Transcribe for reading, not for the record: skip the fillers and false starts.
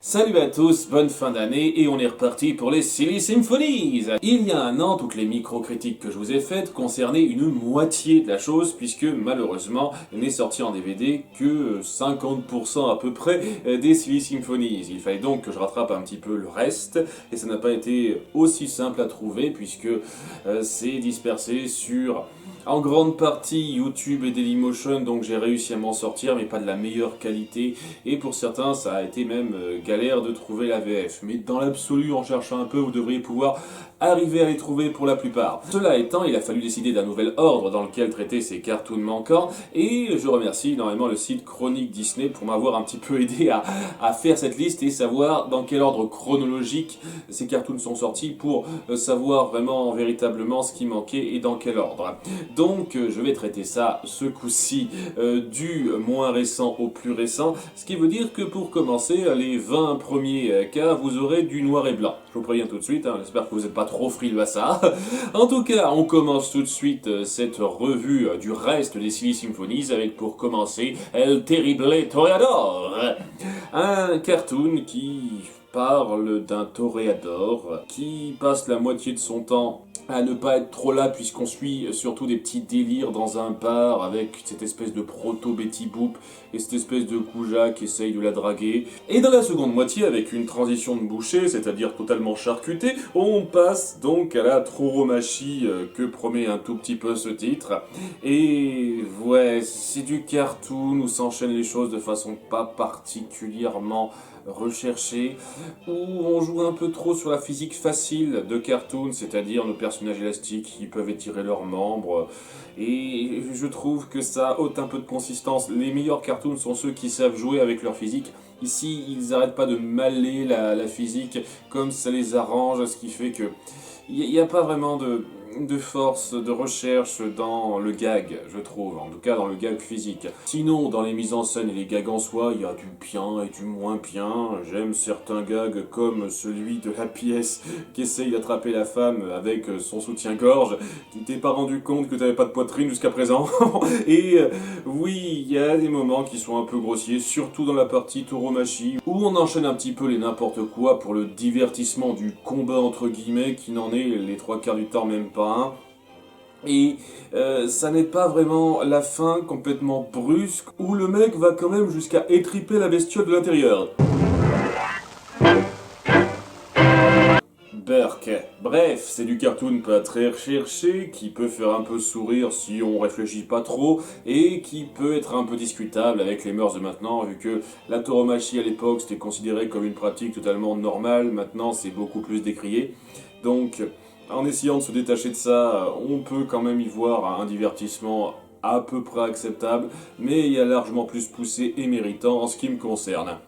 Salut à tous, bonne fin d'année et on est reparti pour les Silly Symphonies. Il y a un an, toutes les micro-critiques que je vous ai faites concernaient une moitié de la chose puisque malheureusement il n'est sorti en DVD que 50% à peu près des Silly Symphonies. Il fallait donc que je rattrape un petit peu le reste et ça n'a pas été aussi simple à trouver puisque c'est dispersé sur en grande partie YouTube et Dailymotion, donc j'ai réussi à m'en sortir mais pas de la meilleure qualité et pour certains ça a été même galère de trouver la VF. Mais dans l'absolu, en cherchant un peu, vous devriez pouvoir arriver à les trouver pour la plupart. Cela étant, il a fallu décider d'un nouvel ordre dans lequel traiter ces cartoons manquants, et je remercie énormément le site Chronique Disney pour m'avoir un petit peu aidé à faire cette liste et savoir dans quel ordre chronologique ces cartoons sont sortis pour savoir vraiment véritablement ce qui manquait et dans quel ordre. Donc je vais traiter ça ce coup-ci du moins récent au plus récent, ce qui veut dire que pour commencer, les 20 premiers cas, vous aurez du noir et blanc. Je vous préviens tout de suite, j'espère que vous n'êtes pas trop frileux à ça. En tout cas, on commence tout de suite cette revue du reste des Silly Symphonies avec pour commencer El Terrible Toreador, un cartoon qui parle d'un toréador qui passe la moitié de son temps à ne pas être trop là puisqu'on suit surtout des petits délires dans un bar avec cette espèce de proto-Betty Boop et cette espèce de Kouja qui essaye de la draguer. Et dans la seconde moitié, avec une transition de boucher, c'est-à-dire totalement charcutée, on passe donc à la tauromachie que promet un tout petit peu ce titre. Et ouais, c'est du cartoon où s'enchaînent les choses de façon pas particulièrement recherchée, où on joue un peu trop sur la physique facile de cartoon, c'est-à-dire nos personnages élastiques qui peuvent étirer leurs membres, et je trouve que ça ôte un peu de consistance. Les meilleurs cartoons sont ceux qui savent jouer avec leur physique. Ici, ils n'arrêtent pas de maler la physique comme ça les arrange, ce qui fait que il n'y a pas vraiment de force de recherche dans le gag, je trouve, en tout cas dans le gag physique. Sinon, dans les mises en scène et les gags en soi, il y a du bien et du moins bien. J'aime certains gags comme celui de la pièce qui essaye d'attraper la femme avec son soutien-gorge. Tu t'es pas rendu compte que tu n'avais pas de poitrine jusqu'à présent. Et oui, il y a des moments qui sont un peu grossiers, surtout dans la partie tauromachie, où on enchaîne un petit peu les n'importe quoi pour le divertissement du combat entre guillemets, qui n'en est les trois quarts du temps même pas un. Et ça n'est pas vraiment la fin complètement brusque, où le mec va quand même jusqu'à étriper la bestiole de l'intérieur. Burk. Bref, c'est du cartoon pas très recherché, qui peut faire un peu sourire si on réfléchit pas trop, et qui peut être un peu discutable avec les mœurs de maintenant, vu que la tauromachie à l'époque c'était considéré comme une pratique totalement normale, maintenant c'est beaucoup plus décrié. Donc, en essayant de se détacher de ça, on peut quand même y voir un divertissement à peu près acceptable, mais il y a largement plus poussé et méritant en ce qui me concerne.